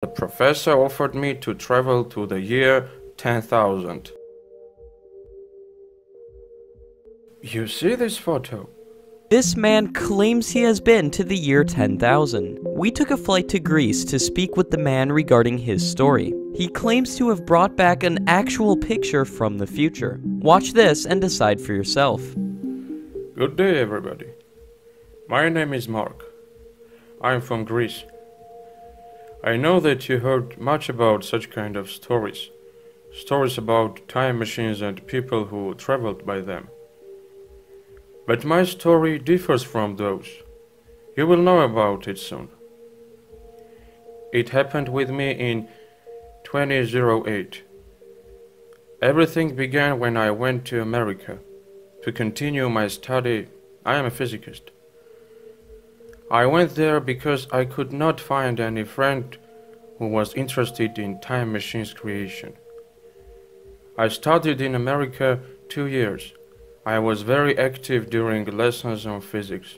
The professor offered me to travel to the year 10,000. You see this photo? This man claims he has been to the year 10,000. We took a flight to Greece to speak with the man regarding his story. He claims to have brought back an actual picture from the future. Watch this and decide for yourself. Good day, everybody. My name is Mark. I'm from Greece. I know that you heard much about such kind of stories. Stories about time machines and people who traveled by them. But my story differs from those. You will know about it soon. It happened with me in 2008. Everything began when I went to America to continue my study. I am a physicist. I went there because I could not find any friend who was interested in time machines creation. I studied in America 2 years. I was very active during lessons on physics.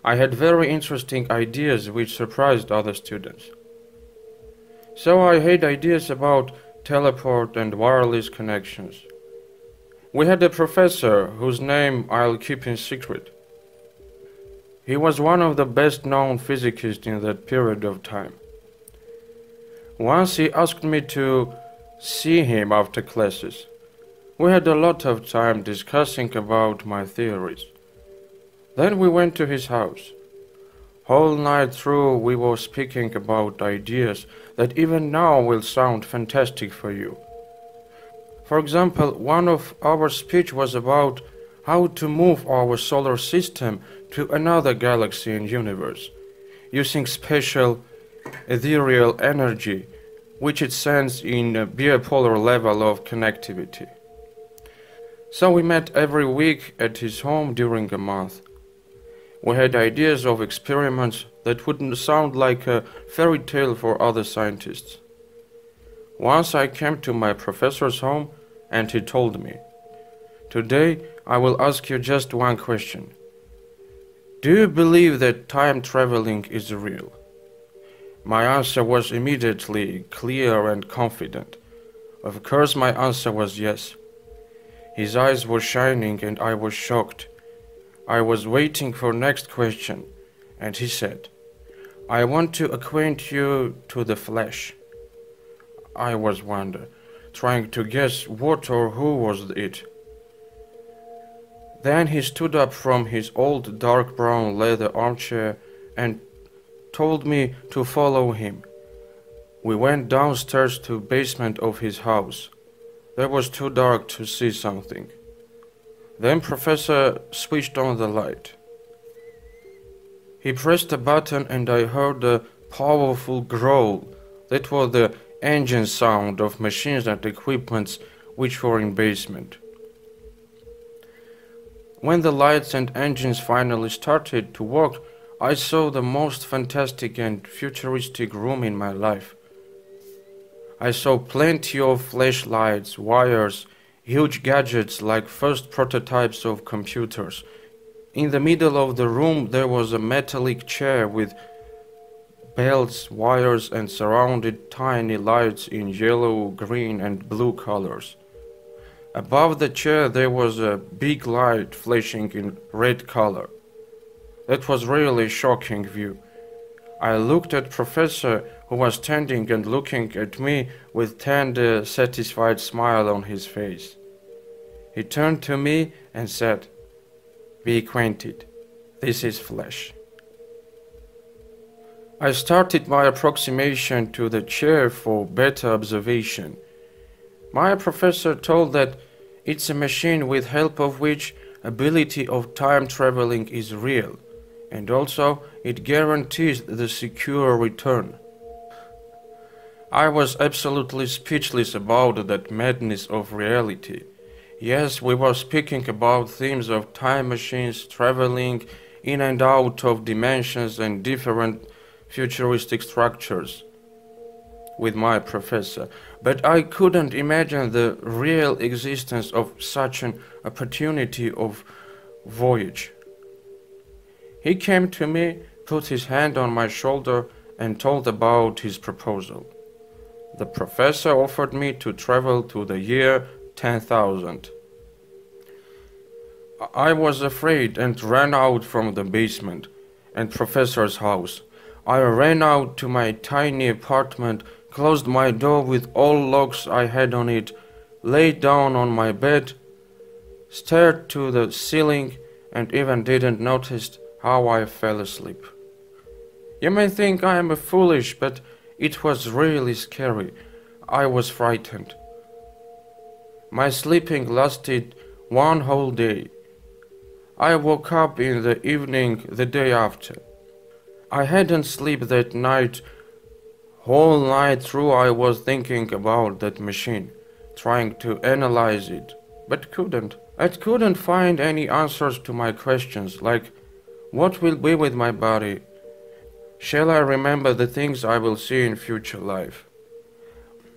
I had very interesting ideas which surprised other students. So I had ideas about teleport and wireless connections. We had a professor whose name I'll keep in secret. He was one of the best known physicists in that period of time. Once he asked me to see him after classes. We had a lot of time discussing about my theories. Then we went to his house. Whole night through we were speaking about ideas that even now will sound fantastic for you. For example, one of our speech was about how to move our solar system to another galaxy and universe, using special ethereal energy, which it sends in a bipolar level of connectivity. So we met every week at his home during a month. We had ideas of experiments that wouldn't sound like a fairy tale for other scientists. Once I came to my professor's home and he told me, "Today I will ask you just one question. Do you believe that time traveling is real?" My answer was immediately clear and confident. Of course my answer was yes. His eyes were shining and I was shocked. I was waiting for next question and he said, "I want to acquaint you to the Flash." I was wonder, trying to guess what or who was it. Then he stood up from his old dark brown leather armchair and told me to follow him. We went downstairs to the basement of his house. It was too dark to see something. Then Professor switched on the light. He pressed a button and I heard a powerful growl. That was the engine sound of machines and equipments which were in basement. When the lights and engines finally started to work, I saw the most fantastic and futuristic room in my life. I saw plenty of flashlights, wires, huge gadgets like first prototypes of computers. In the middle of the room there was a metallic chair with belts, wires and surrounded tiny lights in yellow, green and blue colors. Above the chair there was a big light flashing in red color. That was really a shocking view. I looked at Professor, who was standing and looking at me with tender, satisfied smile on his face. He turned to me and said, "Be acquainted. This is Flash." I started my approximation to the chair for better observation. My professor told that it's a machine with help of which ability of time traveling is real, and also it guarantees the secure return. I was absolutely speechless about that madness of reality. Yes, we were speaking about themes of time machines, traveling in and out of dimensions and different futuristic structures with my professor, but I couldn't imagine the real existence of such an opportunity of voyage. He came to me, put his hand on my shoulder and told about his proposal. The professor offered me to travel to the year 10,000. I was afraid and ran out from the basement and professor's house. I ran out to my tiny apartment, closed my door with all locks I had on it, lay down on my bed, stared to the ceiling, and even didn't notice how I fell asleep. You may think I am foolish, but it was really scary. I was frightened. My sleeping lasted one whole day. I woke up in the evening the day after. I hadn't slept that night. Whole night through I was thinking about that machine, trying to analyze it, but couldn't. I couldn't find any answers to my questions, like what will be with my body? Shall I remember the things I will see in future life?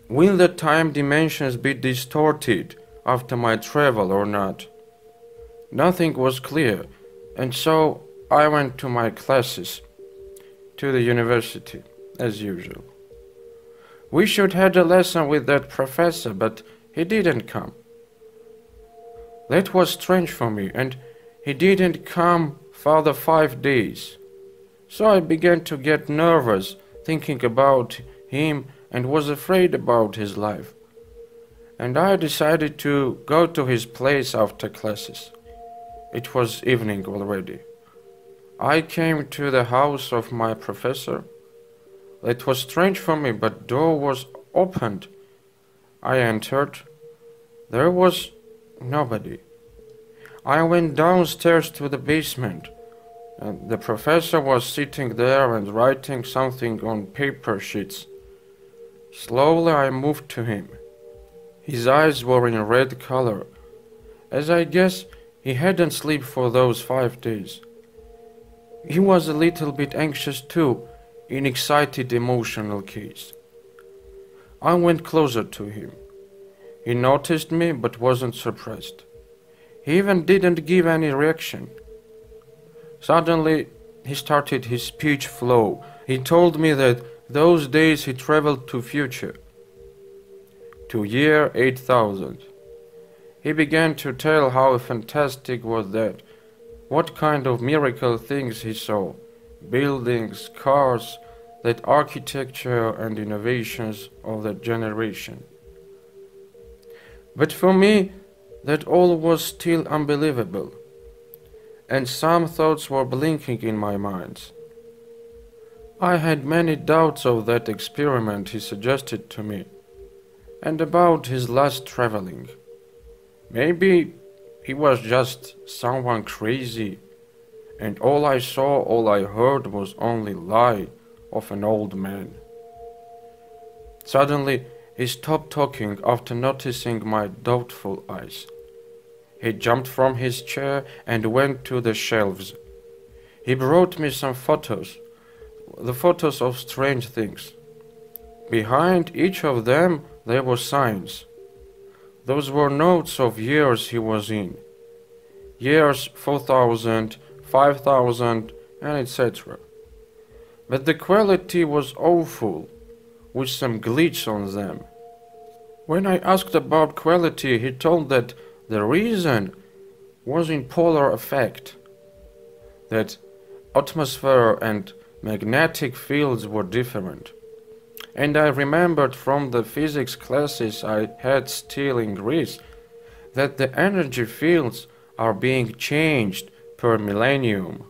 Will the time dimensions be distorted after my travel or not? Nothing was clear, and so I went to my classes, to the university, as usual. We should had a lesson with that professor, but he didn't come. That was strange for me, and he didn't come for the 5 days. So I began to get nervous thinking about him and was afraid about his life. And I decided to go to his place after classes. It was evening already. I came to the house of my professor. It was strange for me, but door was opened. I entered. There was nobody. I went downstairs to the basement, and the professor was sitting there and writing something on paper sheets. Slowly I moved to him. His eyes were in red color, as I guess he hadn't slept for those 5 days. He was a little bit anxious too, in excited emotional case. I went closer to him. He noticed me but wasn't surprised. He even didn't give any reaction. Suddenly, he started his speech flow. He told me that those days he traveled to future, to year 8000. He began to tell how fantastic was that, what kind of miracle things he saw, buildings, cars, that architecture and innovations of that generation. But for me, that all was still unbelievable, and some thoughts were blinking in my mind. I had many doubts of that experiment he suggested to me, and about his last traveling. Maybe he was just someone crazy, and all I saw, all I heard was only lie of an old man. Suddenly, he stopped talking after noticing my doubtful eyes. He jumped from his chair and went to the shelves. He brought me some photos, the photos of strange things. Behind each of them there were signs. Those were notes of years he was in. Years 4000, 5000, and etc. But the quality was awful, with some glitch on them. When I asked about quality, he told that the reason was in polar effect, that atmosphere and magnetic fields were different. And I remembered from the physics classes I had still in Greece that the energy fields are being changed per millennium.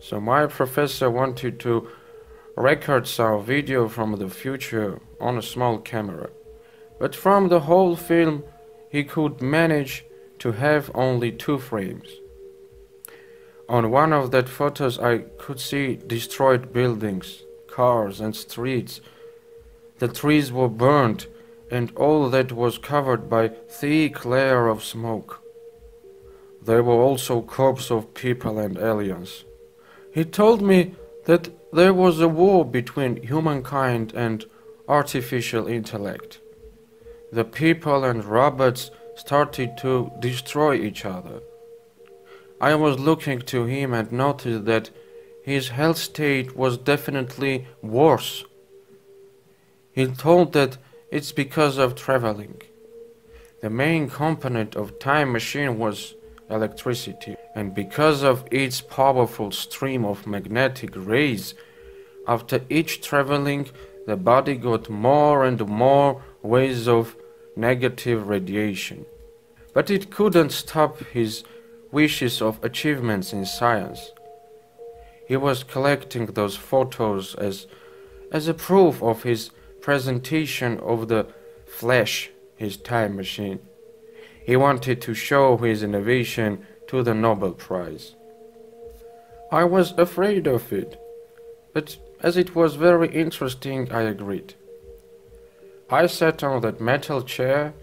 So my professor wanted to record some video from the future on a small camera, but from the whole film he could manage to have only 2 frames. On one of that photos I could see destroyed buildings, cars and streets. The trees were burned and all that was covered by thick layer of smoke. There were also corpses of people and aliens. He told me that there was a war between humankind and artificial intellect. The people and robots started to destroy each other. I was looking to him and noticed that his health state was definitely worse. He told that it's because of traveling. The main component of time machine was electricity, and because of its powerful stream of magnetic rays, after each traveling, the body got more and more waves of negative radiation. But it couldn't stop his wishes of achievements in science. He was collecting those photos as a proof of his presentation of the Flash, his time machine. He wanted to show his innovation to the Nobel Prize. I was afraid of it, but as it was very interesting, I agreed. I sat on that metal chair,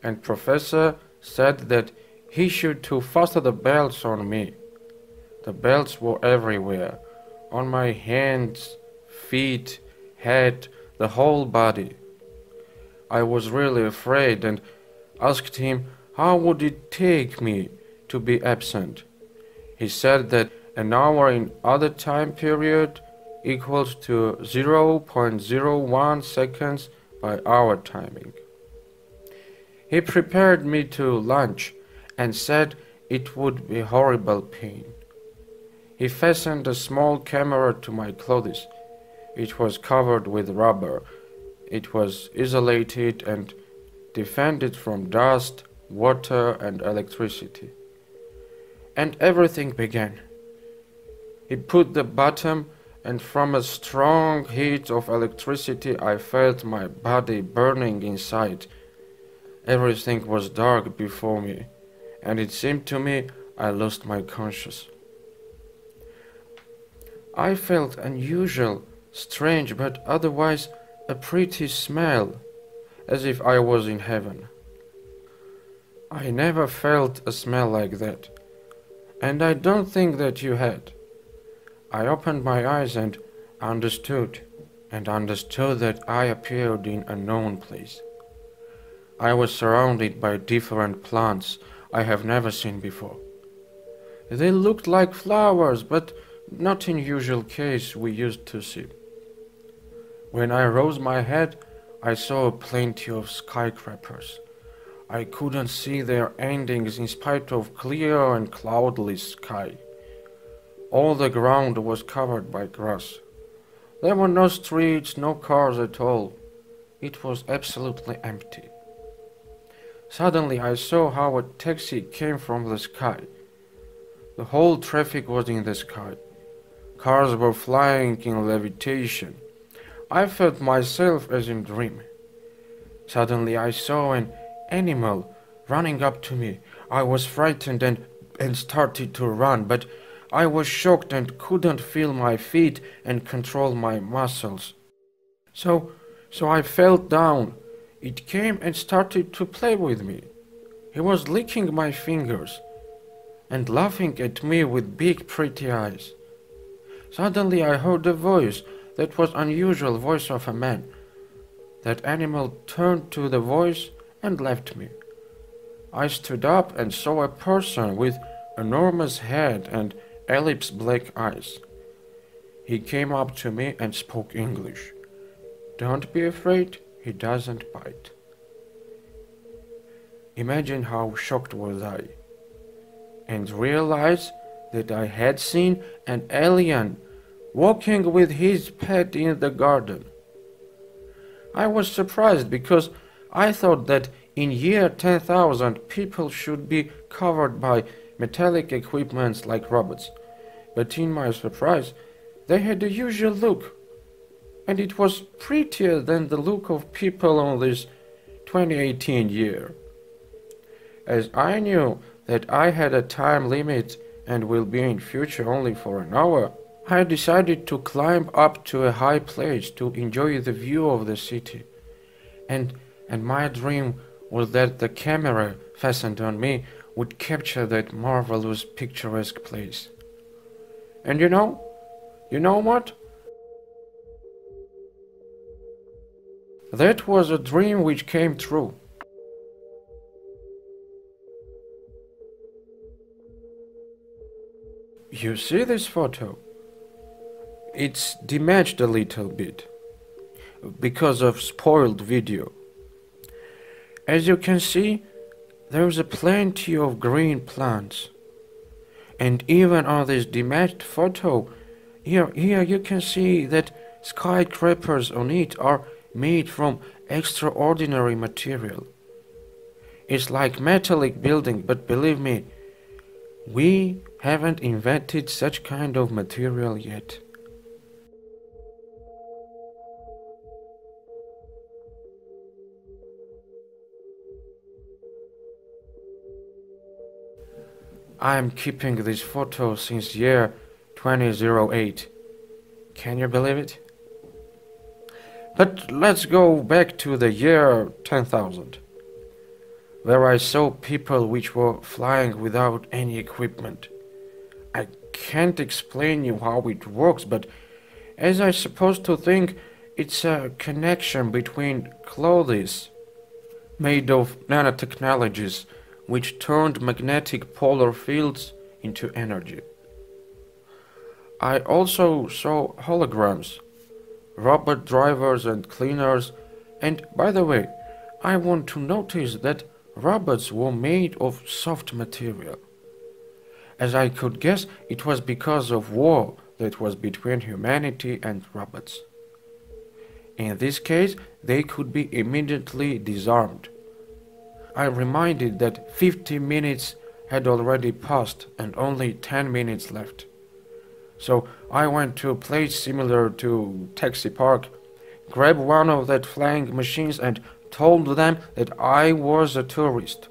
and Professor said that he should to fasten the belts on me. The belts were everywhere, on my hands, feet, head, the whole body. I was really afraid and asked him how would it take me to be absent. He said that an hour in other time period equals to 0.01 seconds by our timing. He prepared me to lunch and said it would be horrible pain. He fastened a small camera to my clothes. It was covered with rubber. It was isolated and defended from dust, water, and electricity. And everything began. He put the button, and from a strong heat of electricity I felt my body burning inside. Everything was dark before me, and it seemed to me I lost my conscience. I felt unusual, strange, but otherwise a pretty smell, as if I was in heaven. I never felt a smell like that, and I don't think that you had. I opened my eyes and understood that I appeared in a known place. I was surrounded by different plants I have never seen before. They looked like flowers, but not in usual case we used to see. When I rose my head, I saw plenty of skyscrapers. I couldn't see their endings in spite of clear and cloudless sky. All the ground was covered by grass. There were no streets, no cars at all. It was absolutely empty. Suddenly I saw how a taxi came from the sky. The whole traffic was in the sky. Cars were flying in levitation. I felt myself as in a dream. Suddenly I saw an animal running up to me. I was frightened and started to run, but I was shocked and couldn't feel my feet and control my muscles. So I fell down. It came and started to play with me. He was licking my fingers and laughing at me with big pretty eyes. Suddenly I heard a voice that was unusual voice of a man. That animal turned to the voice and left me. I stood up and saw a person with enormous head and ellipse black eyes. He came up to me and spoke English. Don't be afraid, he doesn't bite. Imagine how shocked was I, and realized that I had seen an alien walking with his pet in the garden. I was surprised because I thought that in year 10,000 people should be covered by metallic equipments like robots, but in my surprise they had the usual look, and it was prettier than the look of people on this 2018 year. As I knew that I had a time limit and will be in future only for an hour, I decided to climb up to a high place to enjoy the view of the city. And my dream was that the camera fastened on me would capture that marvelous picturesque place. And you know what? That was a dream which came true. You see this photo? it's damaged a little bit because of spoiled video. As you can see, there's a plenty of green plants. And even on this damaged photo, here you can see that skyscrapers on it are made from extraordinary material. It's like metallic building, but believe me, we haven't invented such kind of material yet. I'm keeping this photo since year 2008. Can you believe it? But let's go back to the year 10,000, where I saw people which were flying without any equipment. I can't explain you how it works, but as I supposed to think, it's a connection between clothes made of nanotechnologies which turned magnetic polar fields into energy. I also saw holograms, robot drivers and cleaners, and by the way, I want to notice that robots were made of soft material. As I could guess, it was because of war that was between humanity and robots. In this case, they could be immediately disarmed. I'm reminded that 50 minutes had already passed and only 10 minutes left. So I went to a place similar to Taxi Park, grabbed one of that flying machines and told them that I was a tourist.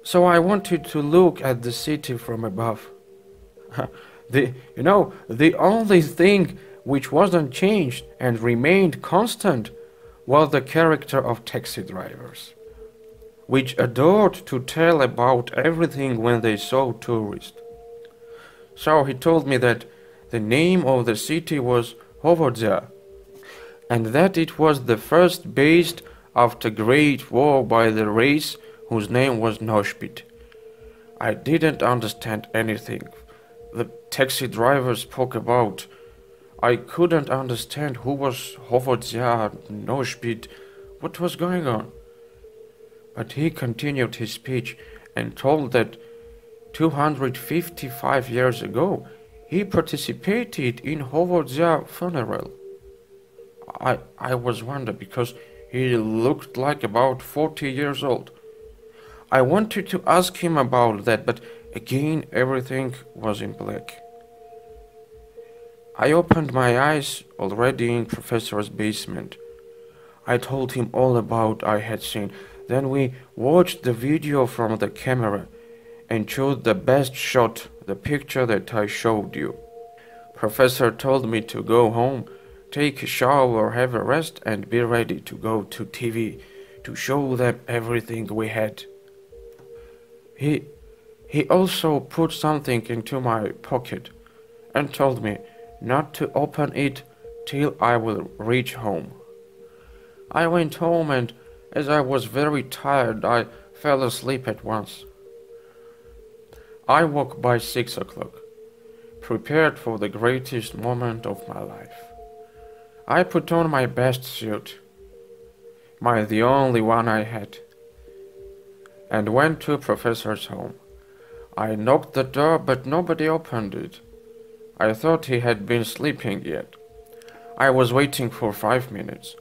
So I wanted to look at the city from above. The only thing which wasn't changed and remained constant was the character of taxi drivers, which adored to tell about everything when they saw tourists. So he told me that the name of the city was Hovodzia, and that it was the first based after Great War by the race whose name was Noshpit. I didn't understand anything the taxi driver spoke about. I couldn't understand who was Hovodzia, Noshpit, what was going on. But he continued his speech and told that 255 years ago he participated in Hovodzia funeral. I was wondering because he looked like about 40 years old. I wanted to ask him about that, but again everything was in black. I opened my eyes already in Professor's basement. I told him all about I had seen. Then we watched the video from the camera and chose the best shot, the picture that I showed you. Professor told me to go home, take a shower, have a rest, and be ready to go to TV to show them everything we had. He also put something into my pocket and told me not to open it till I will reach home. I went home and as I was very tired, I fell asleep at once. I woke by 6 o'clock, prepared for the greatest moment of my life. I put on my best suit, the only one I had, and went to Professor's home. I knocked the door, but nobody opened it. I thought he had been sleeping yet. I was waiting for 5 minutes,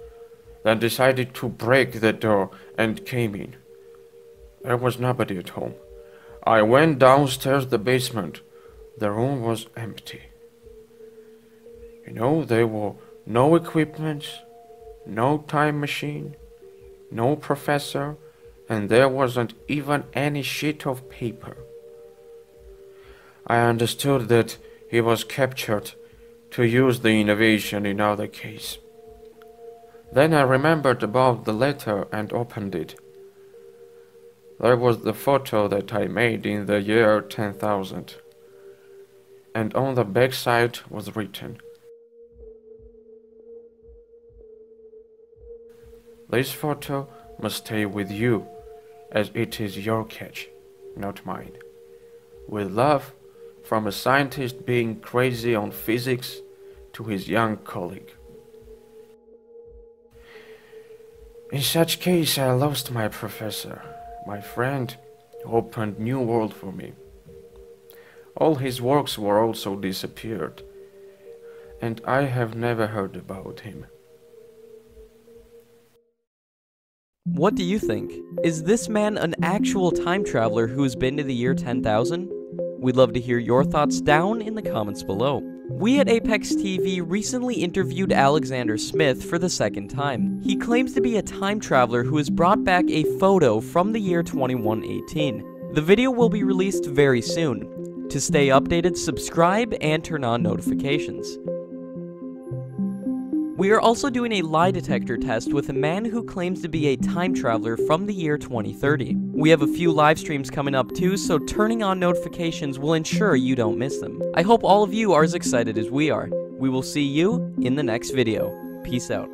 then decided to break the door and came in. There was nobody at home. I went downstairs the basement. The room was empty. There were no equipment, no time machine, no professor, and there wasn't even any sheet of paper. I understood that he was captured to use the innovation in other case. Then I remembered about the letter and opened it. There was the photo that I made in the year 10,000, and on the back side was written, "This photo must stay with you, as it is your catch, not mine. With love, from a scientist being crazy on physics to his young colleague. In such case, I lost my professor. My friend opened new world for me. All his works were also disappeared, and I have never heard about him. What do you think? Is this man an actual time traveler who's been to the year 10,000? We'd love to hear your thoughts down in the comments below. We at Apex TV recently interviewed Alexander Smith for the second time. He claims to be a time traveler who has brought back a photo from the year 2118. The video will be released very soon. To stay updated, subscribe and turn on notifications. We are also doing a lie detector test with a man who claims to be a time traveler from the year 2030. We have a few live streams coming up too, so turning on notifications will ensure you don't miss them. I hope all of you are as excited as we are. We will see you in the next video. Peace out.